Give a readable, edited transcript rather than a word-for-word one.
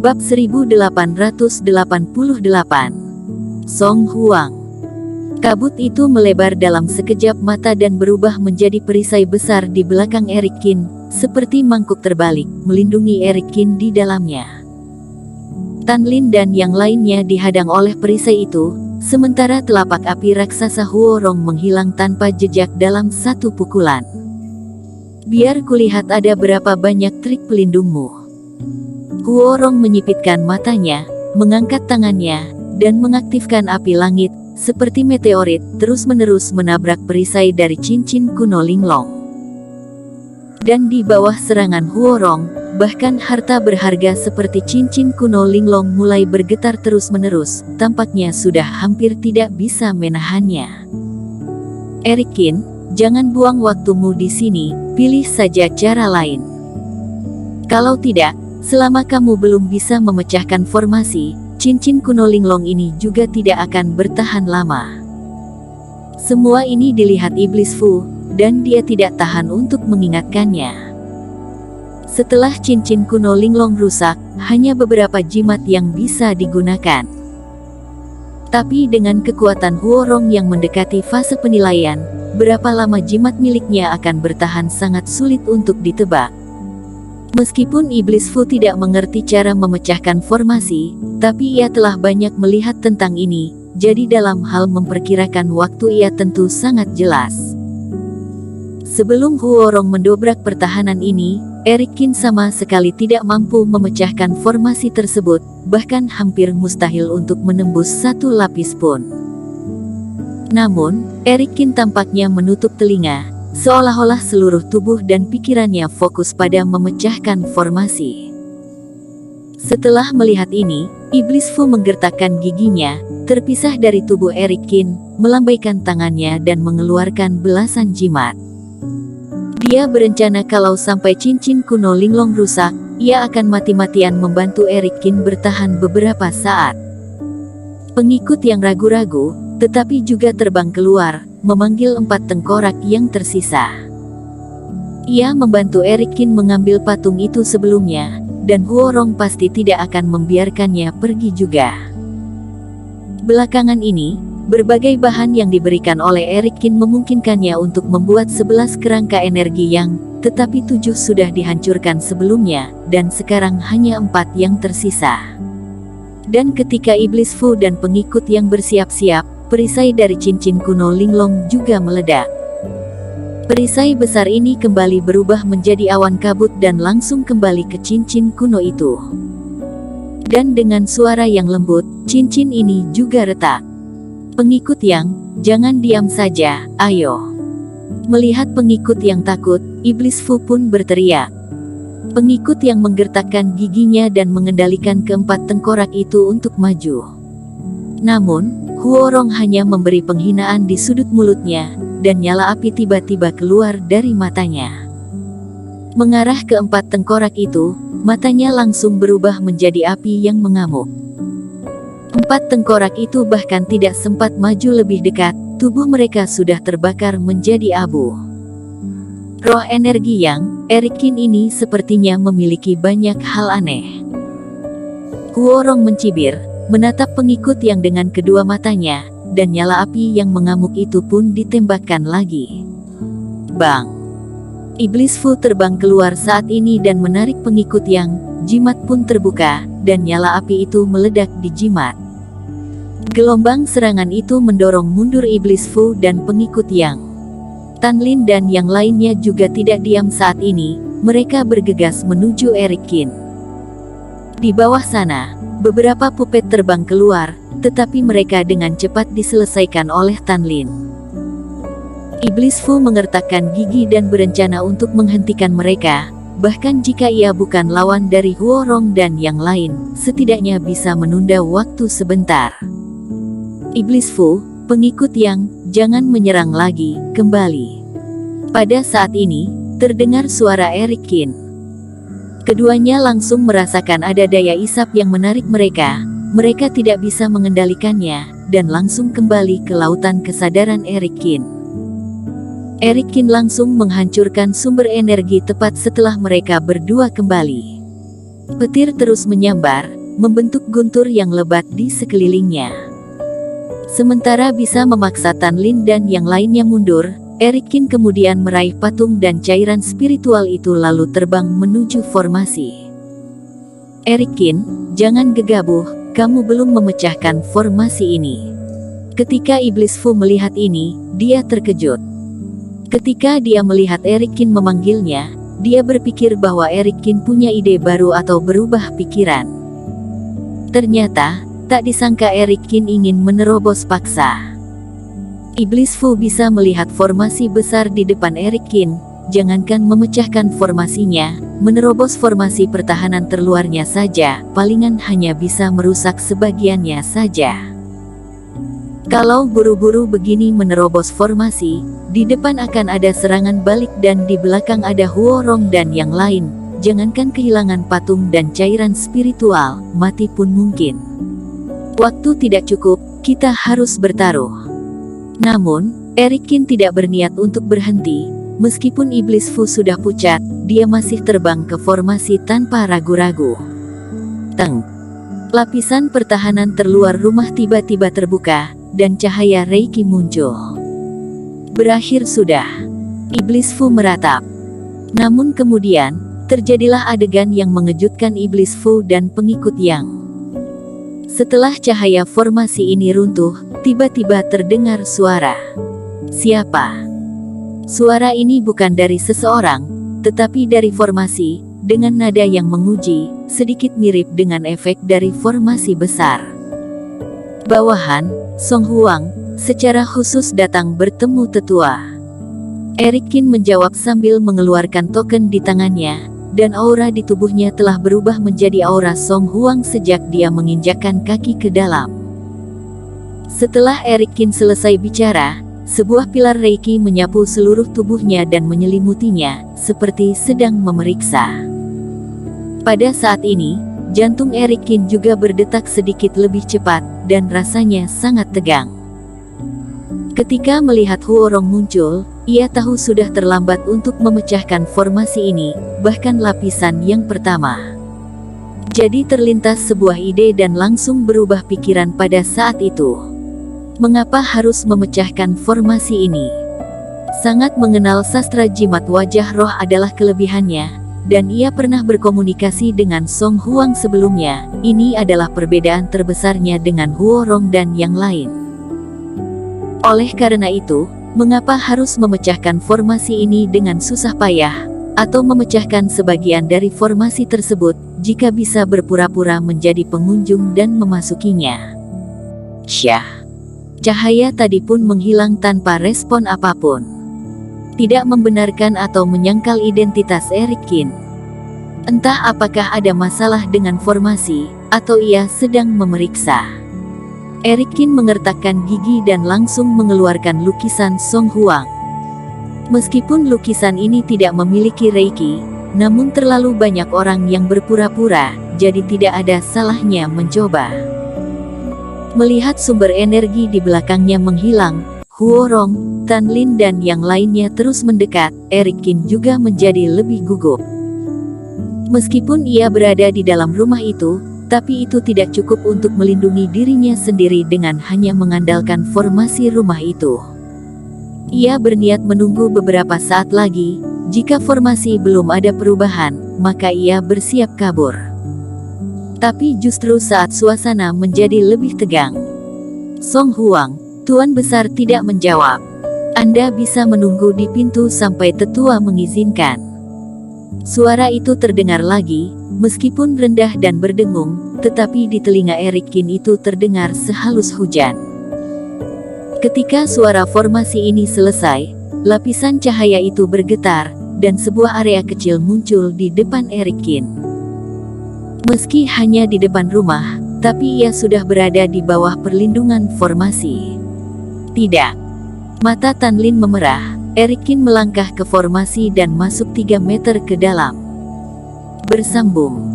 Bab 1888. Song Huang. Kabut itu melebar dalam sekejap mata dan berubah menjadi perisai besar di belakang Eric Kin, seperti mangkuk terbalik, melindungi Eric Kin di dalamnya. Tan Lin dan yang lainnya dihadang oleh perisai itu, sementara telapak api raksasa Huorong menghilang tanpa jejak dalam satu pukulan. Biar kulihat ada berapa banyak trik pelindungmu. Huorong menyipitkan matanya, mengangkat tangannya, dan mengaktifkan api langit, seperti meteorit, terus-menerus menabrak perisai dari cincin kuno Linglong. Dan di bawah serangan Huorong, bahkan harta berharga seperti cincin kuno Linglong mulai bergetar terus-menerus, tampaknya sudah hampir tidak bisa menahannya. Eric Kin, jangan buang waktumu di sini, pilih saja cara lain. Kalau tidak, selama kamu belum bisa memecahkan formasi, cincin kuno Linglong ini juga tidak akan bertahan lama. Semua ini dilihat Iblis Fu, dan dia tidak tahan untuk mengingatkannya. Setelah cincin kuno Linglong rusak, hanya beberapa jimat yang bisa digunakan. Tapi dengan kekuatan Huorong yang mendekati fase penilaian, berapa lama jimat miliknya akan bertahan sangat sulit untuk ditebak. Meskipun Iblis Fu tidak mengerti cara memecahkan formasi, tapi ia telah banyak melihat tentang ini, jadi dalam hal memperkirakan waktu ia tentu sangat jelas. Sebelum Huorong mendobrak pertahanan ini, Eric Kin sama sekali tidak mampu memecahkan formasi tersebut, bahkan hampir mustahil untuk menembus satu lapis pun. Namun, Eric Kin tampaknya menutup telinga, seolah-olah seluruh tubuh dan pikirannya fokus pada memecahkan formasi. Setelah melihat ini, Iblis Fu menggertakkan giginya, terpisah dari tubuh Eric Kin, melambaikan tangannya dan mengeluarkan belasan jimat. Dia berencana kalau sampai cincin kuno Linglong rusak, ia akan mati-matian membantu Eric Kin bertahan beberapa saat. Pengikut yang ragu-ragu, tetapi juga terbang keluar, memanggil 4 tengkorak yang tersisa. Ia membantu Eric Kin mengambil patung itu sebelumnya, dan Huorong pasti tidak akan membiarkannya pergi juga. Belakangan ini, berbagai bahan yang diberikan oleh Eric Kin memungkinkannya untuk membuat 11 kerangka energi yang, tetapi 7 sudah dihancurkan sebelumnya, dan sekarang hanya 4 yang tersisa. Dan ketika Iblis Fu dan pengikut yang bersiap-siap, perisai dari cincin kuno Linglong juga meledak. Perisai besar ini kembali berubah menjadi awan kabut dan langsung kembali ke cincin kuno itu. Dan dengan suara yang lembut, cincin ini juga retak. Pengikut yang, jangan diam saja, ayo. Melihat pengikut yang takut, Iblis Fu pun berteriak. Pengikut yang menggertakkan giginya dan mengendalikan keempat tengkorak itu untuk maju. Namun, Huorong hanya memberi penghinaan di sudut mulutnya, dan nyala api tiba-tiba keluar dari matanya. Mengarah ke 4 tengkorak itu, matanya langsung berubah menjadi api yang mengamuk. 4 tengkorak itu bahkan tidak sempat maju lebih dekat, tubuh mereka sudah terbakar menjadi abu. Roh energi yang, Eric Kin ini sepertinya memiliki banyak hal aneh. Huorong mencibir, menatap pengikut yang dengan kedua matanya, dan nyala api yang mengamuk itu pun ditembakkan lagi. Bang! Iblis Fu terbang keluar saat ini dan menarik pengikut yang, jimat pun terbuka, dan nyala api itu meledak di jimat. Gelombang serangan itu mendorong mundur Iblis Fu dan pengikut yang. Tan Lin dan yang lainnya juga tidak diam saat ini, mereka bergegas menuju Eric Kin. Di bawah sana, beberapa puppet terbang keluar, tetapi mereka dengan cepat diselesaikan oleh Tan Lin. Iblis Fu mengertakkan gigi dan berencana untuk menghentikan mereka, bahkan jika ia bukan lawan dari Huorong dan yang lain, setidaknya bisa menunda waktu sebentar. Iblis Fu, pengikut yang, jangan menyerang lagi, kembali. Pada saat ini, terdengar suara Eric Kin. Keduanya langsung merasakan ada daya isap yang menarik mereka tidak bisa mengendalikannya, dan langsung kembali ke lautan kesadaran Eric Kin. Eric Kin langsung menghancurkan sumber energi tepat setelah mereka berdua kembali. Petir terus menyambar, membentuk guntur yang lebat di sekelilingnya. Sementara bisa memaksa Tan Lin dan yang lainnya mundur, Eric Kin kemudian meraih patung dan cairan spiritual itu lalu terbang menuju formasi. Eric Kin, jangan gegabah, kamu belum memecahkan formasi ini. Ketika Iblis Fu melihat ini, dia terkejut. Ketika dia melihat Eric Kin memanggilnya, dia berpikir bahwa Eric Kin punya ide baru atau berubah pikiran. Ternyata, tak disangka Eric Kin ingin menerobos paksa. Iblis Fu bisa melihat formasi besar di depan Eric Kin, jangankan memecahkan formasinya, menerobos formasi pertahanan terluarnya saja, palingan hanya bisa merusak sebagiannya saja. Kalau buru-buru begini menerobos formasi, di depan akan ada serangan balik dan di belakang ada Huo Rong dan yang lain, jangankan kehilangan patung dan cairan spiritual, mati pun mungkin. Waktu tidak cukup, kita harus bertaruh. Namun, Eric Kin tidak berniat untuk berhenti, meskipun Iblis Fu sudah pucat, dia masih terbang ke formasi tanpa ragu-ragu. Teng! Lapisan pertahanan terluar rumah tiba-tiba terbuka, dan cahaya Reiki muncul. Berakhir sudah. Iblis Fu meratap. Namun kemudian, terjadilah adegan yang mengejutkan Iblis Fu dan pengikut Yang. Setelah cahaya formasi ini runtuh, tiba-tiba terdengar suara. Siapa? Suara ini bukan dari seseorang, tetapi dari formasi, dengan nada yang menguji, sedikit mirip dengan efek dari formasi besar. Bawahan, Song Huang, secara khusus datang bertemu tetua. Eric Kin menjawab sambil mengeluarkan token di tangannya, dan aura di tubuhnya telah berubah menjadi aura Song Huang sejak dia menginjakkan kaki ke dalam. Setelah Eric Kin selesai bicara, sebuah pilar Reiki menyapu seluruh tubuhnya dan menyelimutinya, seperti sedang memeriksa. Pada saat ini, jantung Eric Kin juga berdetak sedikit lebih cepat, dan rasanya sangat tegang. Ketika melihat Huo Rong muncul, ia tahu sudah terlambat untuk memecahkan formasi ini, bahkan lapisan yang pertama. Jadi terlintas sebuah ide dan langsung berubah pikiran pada saat itu. Mengapa harus memecahkan formasi ini? Sangat mengenal sastra jimat wajah roh adalah kelebihannya, dan ia pernah berkomunikasi dengan Song Huang sebelumnya. Ini adalah perbedaan terbesarnya dengan Huo Rong dan yang lain. Oleh karena itu, mengapa harus memecahkan formasi ini dengan susah payah, atau memecahkan sebagian dari formasi tersebut, jika bisa berpura-pura menjadi pengunjung dan memasukinya? Syah! Cahaya tadi pun menghilang tanpa respon apapun. Tidak membenarkan atau menyangkal identitas Eric Kin. Entah apakah ada masalah dengan formasi, atau ia sedang memeriksa. Eric Kin mengertakkan gigi dan langsung mengeluarkan lukisan Song Huang. Meskipun lukisan ini tidak memiliki Reiki, namun terlalu banyak orang yang berpura-pura, jadi tidak ada salahnya mencoba. Melihat sumber energi di belakangnya menghilang, Huo Rong, Tan Lin dan yang lainnya terus mendekat, Eric Kin juga menjadi lebih gugup. Meskipun ia berada di dalam rumah itu, tapi itu tidak cukup untuk melindungi dirinya sendiri dengan hanya mengandalkan formasi rumah itu. Ia berniat menunggu beberapa saat lagi, jika formasi belum ada perubahan, maka ia bersiap kabur. Tapi justru saat suasana menjadi lebih tegang. Song Huang, Tuan Besar tidak menjawab. Anda bisa menunggu di pintu sampai tetua mengizinkan. Suara itu terdengar lagi, meskipun rendah dan berdengung, tetapi di telinga Eric Kin itu terdengar sehalus hujan. Ketika suara formasi ini selesai, lapisan cahaya itu bergetar, dan sebuah area kecil muncul di depan Eric Kin. Meski hanya di depan rumah, tapi ia sudah berada di bawah perlindungan formasi. Tidak. Mata Tan Lin memerah, Eric Kin melangkah ke formasi dan masuk 3 meter ke dalam. Bersambung.